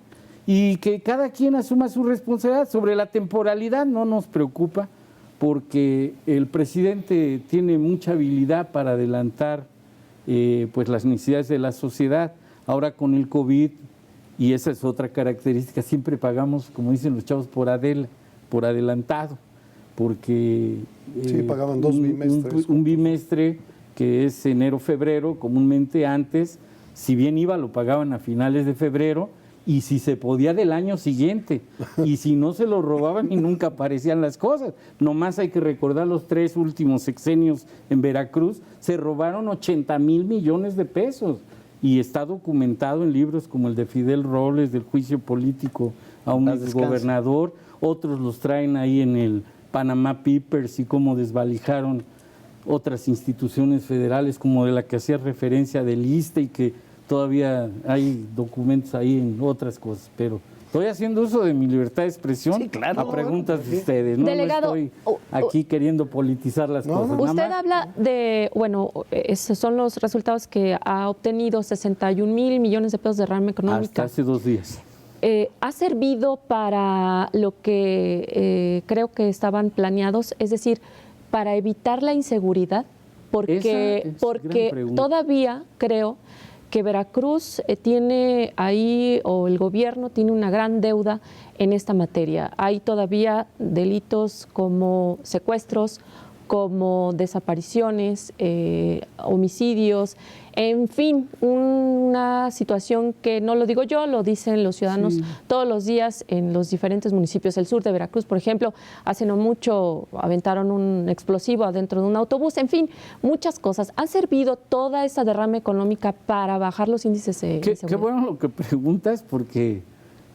y que cada quien asuma su responsabilidad. Sobre la temporalidad no nos preocupa, porque el presidente tiene mucha habilidad para adelantar pues las necesidades de la sociedad. Ahora con el COVID, y esa es otra característica, siempre pagamos, como dicen los chavos, por adelantado, porque sí, pagaban 2 bimestres. Un bimestre que es enero-febrero, comúnmente antes, si bien iba, lo pagaban a finales de febrero, y si se podía del año siguiente, y si no se lo robaban y nunca aparecían las cosas. Nomás hay que recordar los 3 últimos sexenios en Veracruz, se robaron 80,000 millones de pesos, y está documentado en libros como el de Fidel Robles, del juicio político a un exgobernador, otros los traen ahí en el Panama Papers y cómo desvalijaron otras instituciones federales, como de la que hacía referencia del ISSSTE, y que todavía hay documentos ahí en otras cosas, pero estoy haciendo uso de mi libertad de expresión, sí, claro, a preguntas de ustedes. Delegado, no estoy aquí queriendo politizar las cosas. Usted habla de, bueno, esos son los resultados que ha obtenido, 61,000 millones de pesos de derrama económica. Hasta hace 2 días. ¿Ha servido para lo que creo que estaban planeados, es decir, para evitar la inseguridad? porque todavía creo que Veracruz tiene ahí, o el gobierno tiene una gran deuda en esta materia. Hay todavía delitos como secuestros, como desapariciones, homicidios, en fin, una situación que no lo digo yo, lo dicen los ciudadanos todos los días en los diferentes municipios del sur de Veracruz. Por ejemplo, hace no mucho aventaron un explosivo adentro de un autobús, en fin, muchas cosas. ¿Ha servido toda esa derrama económica para bajar los índices de inseguridad? Qué bueno lo que preguntas, porque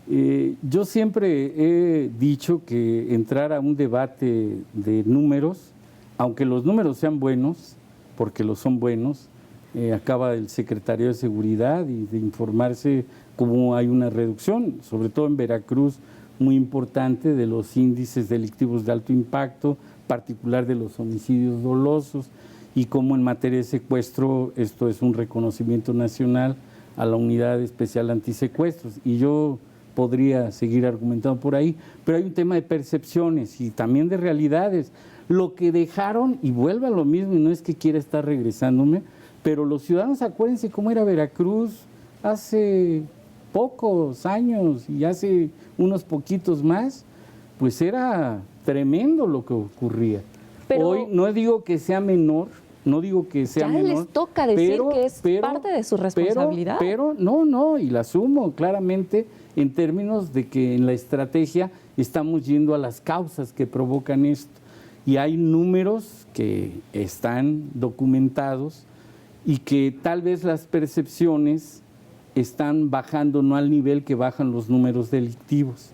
yo siempre he dicho que entrar a un debate de números, aunque los números sean buenos, porque los son buenos, acaba el secretario de Seguridad y de informarse cómo hay una reducción, sobre todo en Veracruz, muy importante de los índices delictivos de alto impacto, particular de los homicidios dolosos, y cómo en materia de secuestro esto es un reconocimiento nacional a la Unidad Especial Antisecuestros. Y yo podría seguir argumentando por ahí, pero hay un tema de percepciones y también de realidades. Lo que dejaron, y vuelve a lo mismo, y no es que quiera estar regresándome, pero los ciudadanos, acuérdense cómo era Veracruz hace pocos años y hace unos poquitos más, pues era tremendo lo que ocurría. Pero hoy no digo que sea menor, no digo que sea menor. Ya les toca decir que es parte de su responsabilidad. Pero no, y la asumo claramente en términos de que en la estrategia estamos yendo a las causas que provocan esto. Y hay números que están documentados y que tal vez las percepciones están bajando no al nivel que bajan los números delictivos,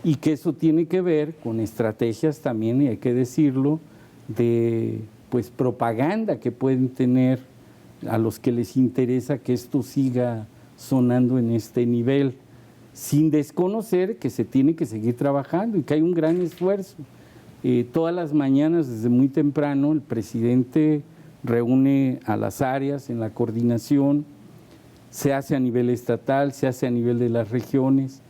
y que eso tiene que ver con estrategias también, y hay que decirlo, de pues propaganda que pueden tener a los que les interesa que esto siga sonando en este nivel, sin desconocer que se tiene que seguir trabajando y que hay un gran esfuerzo. Todas las mañanas, desde muy temprano, el presidente reúne a las áreas en la coordinación, se hace a nivel estatal, se hace a nivel de las regiones.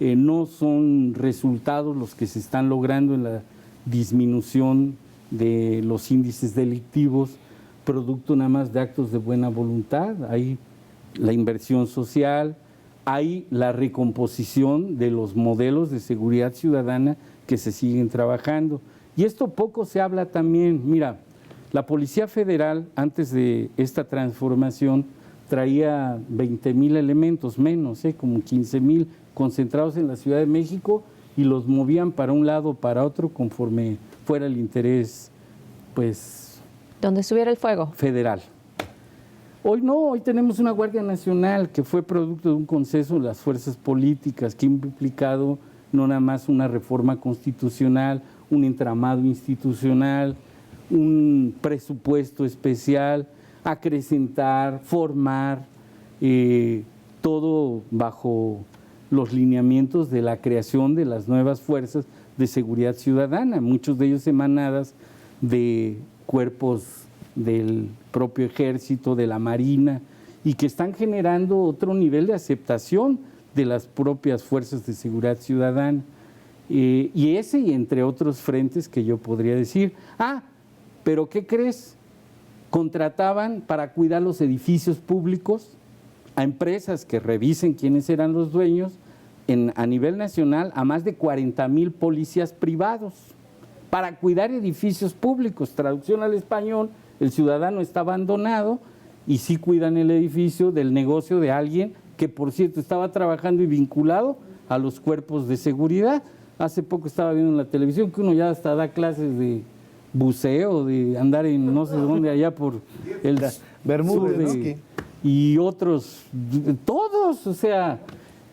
No son resultados los que se están logrando en la disminución de los índices delictivos, producto nada más de actos de buena voluntad. Hay la inversión social, hay la recomposición de los modelos de seguridad ciudadana que se siguen trabajando. Y esto poco se habla también. Mira, la Policía Federal, antes de esta transformación, traía 20,000 elementos menos, como 15,000 concentrados en la Ciudad de México, y los movían para un lado o para otro conforme fuera el interés, pues... donde estuviera el fuego. Federal. Hoy no, hoy tenemos una Guardia Nacional que fue producto de un consenso de las fuerzas políticas que ha implicado no nada más una reforma constitucional, un entramado institucional, un presupuesto especial, acrecentar, formar, todo bajo los lineamientos de la creación de las nuevas fuerzas de seguridad ciudadana, muchos de ellos emanadas de cuerpos del propio ejército, de la marina, y que están generando otro nivel de aceptación de las propias fuerzas de seguridad ciudadana. Y ese y entre otros frentes que yo podría decir. Pero ¿qué crees? Contrataban para cuidar los edificios públicos a empresas que revisen quiénes eran los dueños, a nivel nacional, a más de 40,000 policías privados para cuidar edificios públicos. Traducción al español: el ciudadano está abandonado y sí cuidan el edificio del negocio de alguien que, por cierto, estaba trabajando y vinculado a los cuerpos de seguridad. Hace poco estaba viendo en la televisión que uno ya hasta da clases de buceo, de andar en no sé dónde, allá por el Bermúdez, y otros, todos, o sea,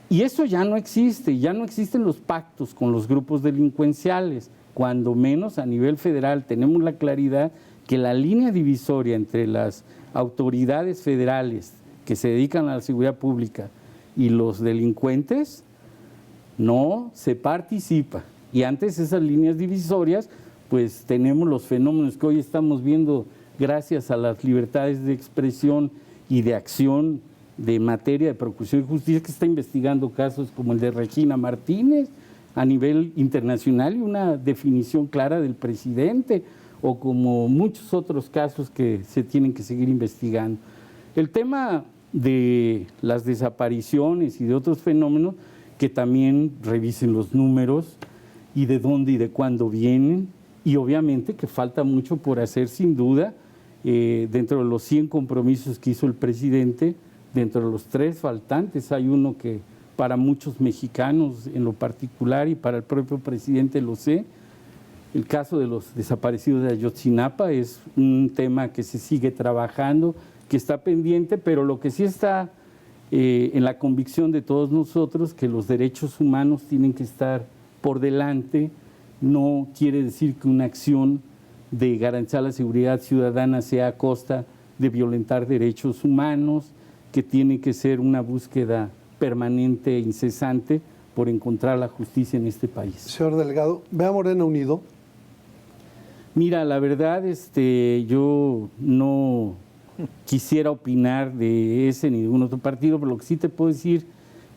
y eso ya no existe, ya no existen los pactos con los grupos delincuenciales, cuando menos a nivel federal tenemos la claridad que la línea divisoria entre las autoridades federales que se dedican a la seguridad pública y los delincuentes no se participa. Y antes esas líneas divisorias, pues tenemos los fenómenos que hoy estamos viendo gracias a las libertades de expresión y de acción de materia de procuración y justicia, que está investigando casos como el de Regina Martínez a nivel internacional, y una definición clara del presidente, o como muchos otros casos que se tienen que seguir investigando. El tema de las desapariciones y de otros fenómenos, que también revisen los números y de dónde y de cuándo vienen, y obviamente que falta mucho por hacer sin duda. Dentro de los 100 compromisos que hizo el presidente, dentro de los 3 faltantes hay uno que para muchos mexicanos en lo particular y para el propio presidente lo sé. El caso de los desaparecidos de Ayotzinapa es un tema que se sigue trabajando, que está pendiente, pero lo que sí está en la convicción de todos nosotros, que los derechos humanos tienen que estar por delante, no quiere decir que una acción de garantizar la seguridad ciudadana sea a costa de violentar derechos humanos, que tiene que ser una búsqueda permanente e incesante por encontrar la justicia en este país. Señor Delgado, ¿ve a Morena unido? Mira, la verdad, yo no quisiera opinar de ese ni de ningún otro partido, pero lo que sí te puedo decir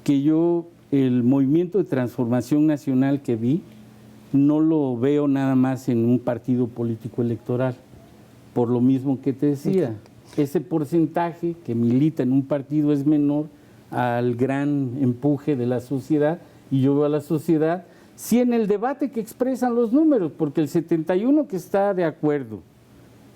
que yo, el movimiento de transformación nacional que vi, no lo veo nada más en un partido político electoral, por lo mismo que te decía. Ese porcentaje que milita en un partido es menor al gran empuje de la sociedad, y yo veo a la sociedad, sí, en el debate que expresan los números, porque el 71 que está de acuerdo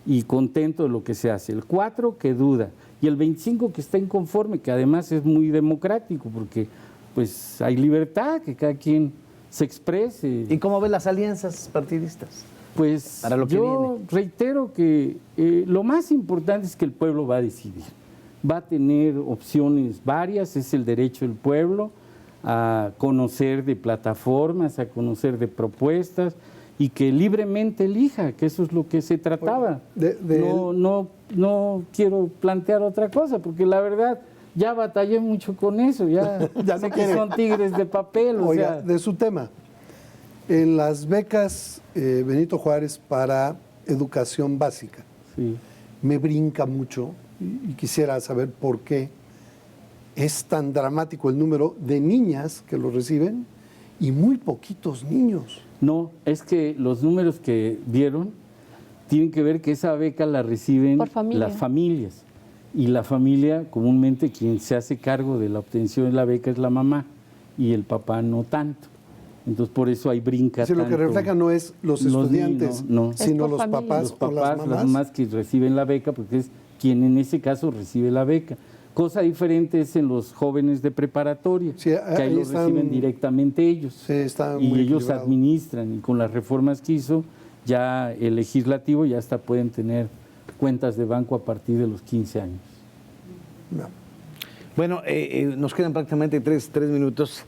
y contento de lo que se hace, el 4 que duda, y el 25 que está inconforme, que además es muy democrático, porque pues hay libertad, que cada quien se exprese. ¿Y cómo ven las alianzas partidistas? Pues para lo que yo reitero que lo más importante es que el pueblo va a decidir. Va a tener opciones varias, es el derecho del pueblo a conocer de plataformas, a conocer de propuestas y que libremente elija, que eso es lo que se trataba. No quiero plantear otra cosa, porque la verdad ya batallé mucho con eso, ya sé que son tigres de papel. Oiga, de su tema, en las becas Benito Juárez para educación básica, sí, me brinca mucho y quisiera saber por qué es tan dramático el número de niñas que lo reciben y muy poquitos niños. No, es que los números que vieron tienen que ver que esa beca la reciben las familias. Y la familia, comúnmente, quien se hace cargo de la obtención de la beca es la mamá y el papá no tanto. Entonces, por eso hay brinca tanto. Lo que refleja no es los estudiantes, sino los papás, los papás, las mamás que reciben la beca, porque es quien en ese caso recibe la beca. Cosa diferente es en los jóvenes de preparatoria, que ahí lo reciben directamente ellos. Sí, y ellos administran, y con las reformas que hizo, ya el legislativo ya hasta pueden tener cuentas de banco a partir de los 15 años. No. Bueno, nos quedan prácticamente tres minutos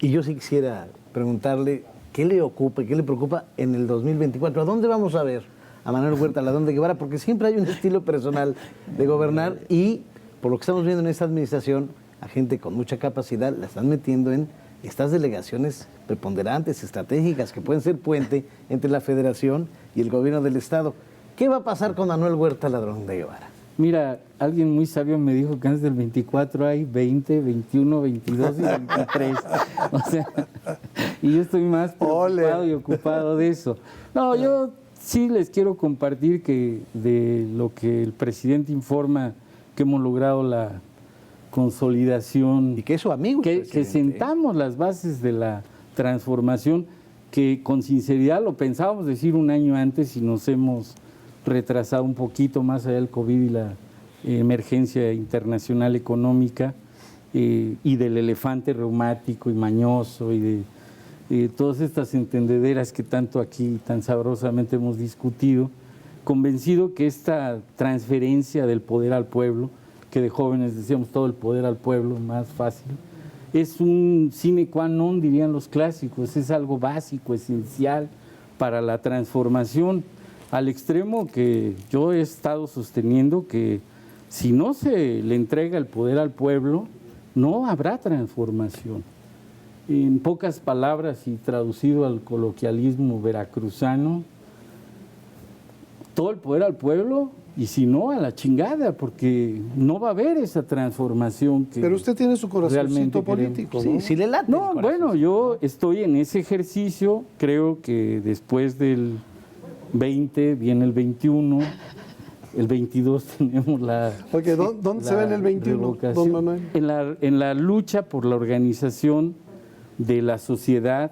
y yo sí quisiera preguntarle qué le ocupa y qué le preocupa en el 2024. ¿A dónde vamos a ver a Manuel Huerta Ladrón de Guevara? Porque siempre hay un estilo personal de gobernar y por lo que estamos viendo en esta administración, a gente con mucha capacidad la están metiendo en estas delegaciones preponderantes, estratégicas, que pueden ser puente entre la Federación y el gobierno del Estado. ¿Qué va a pasar con Manuel Huerta Ladrón de Guevara? Mira, alguien muy sabio me dijo que antes del 24 hay 20, 21, 22 y 23. O sea, y yo estoy más preocupado y ocupado de eso. No, yo sí les quiero compartir que de lo que el presidente informa, que hemos logrado la consolidación. Y que es su amigo. Que sentamos las bases de la transformación, que con sinceridad lo pensábamos decir un año antes y nos hemos retrasado un poquito más allá del COVID y la emergencia internacional económica y del elefante reumático y mañoso y de todas estas entendederas que tanto aquí tan sabrosamente hemos discutido, convencido que esta transferencia del poder al pueblo, que de jóvenes decíamos todo el poder al pueblo, más fácil, es un sine qua non, dirían los clásicos, es algo básico, esencial para la transformación, al extremo que yo he estado sosteniendo que si no se le entrega el poder al pueblo, no habrá transformación. En pocas palabras y traducido al coloquialismo veracruzano, todo el poder al pueblo y si no, a la chingada, porque no va a haber esa transformación que pero usted tiene su corazoncito político, ¿no? Sí, sí le late. No, bueno, yo estoy en ese ejercicio, creo que después del 20, viene el 21, el 22 tenemos la... Oye, ¿dónde se ve en el 21, revocación. don Manuel? En la lucha por la organización de la sociedad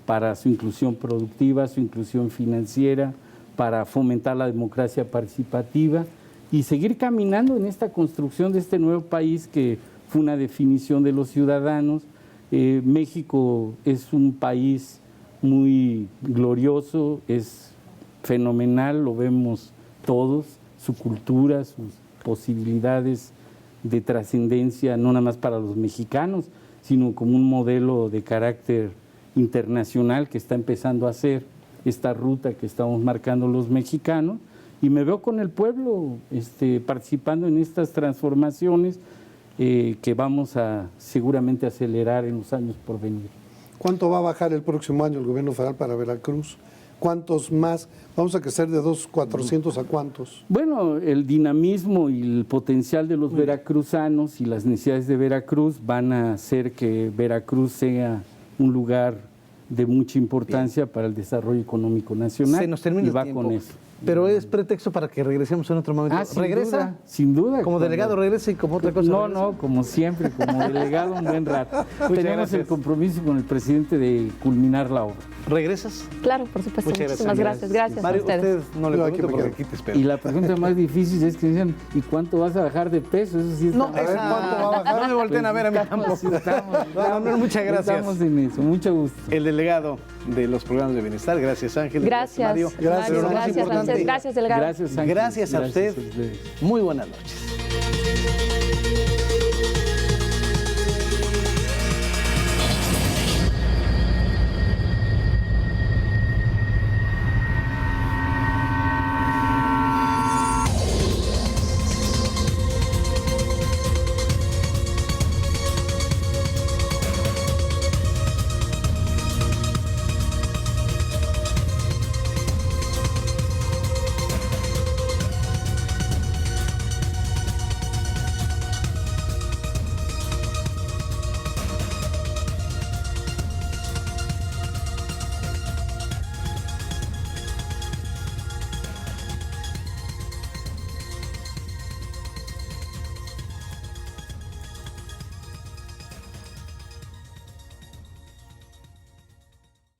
para su inclusión productiva, su inclusión financiera, para fomentar la democracia participativa y seguir caminando en esta construcción de este nuevo país que fue una definición de los ciudadanos. México es un país muy glorioso, es fenomenal, lo vemos todos, su cultura, sus posibilidades de trascendencia, no nada más para los mexicanos, sino como un modelo de carácter internacional que está empezando a hacer esta ruta que estamos marcando los mexicanos, y me veo con el pueblo participando en estas transformaciones que vamos a seguramente acelerar en los años por venir. ¿Cuánto va a bajar el próximo año el gobierno federal para Veracruz? ¿Cuántos más? ¿Vamos a crecer de 2,400 a cuántos? Bueno, el dinamismo y el potencial de los veracruzanos y las necesidades de Veracruz van a hacer que Veracruz sea un lugar de mucha importancia para el desarrollo económico nacional. Se nos termina y el va tiempo, con eso. pero es pretexto para que regresemos en otro momento. ¿Regresa? Sin duda. Como delegado regresa y como otra cosa. No, regresa. no, como siempre, como delegado un buen rato. Tenemos gracias. el compromiso con el presidente de culminar la obra. ¿Regresas? Claro, por supuesto. Muchas Muchísimas gracias. Gracias Mario, a ustedes. usted no le Yo aquí pregunto me porque quedo. aquí te espero. Y la pregunta más difícil es que dicen, ¿y cuánto vas a bajar de peso? Eso sí está No, mal. esa- ¿cuánto va a bajar? no me volteen a ver a mí tampoco. No, no, muchas gracias. Estamos en eso, mucho gusto. El delegado de los programas de bienestar, gracias Ángel. Gracias. Mario. Gracias. Pero lo más Gracias, importante, Ramsés. Gracias, delegado. Gracias, Ángel. Gracias a usted. ustedes. Muy buenas noches.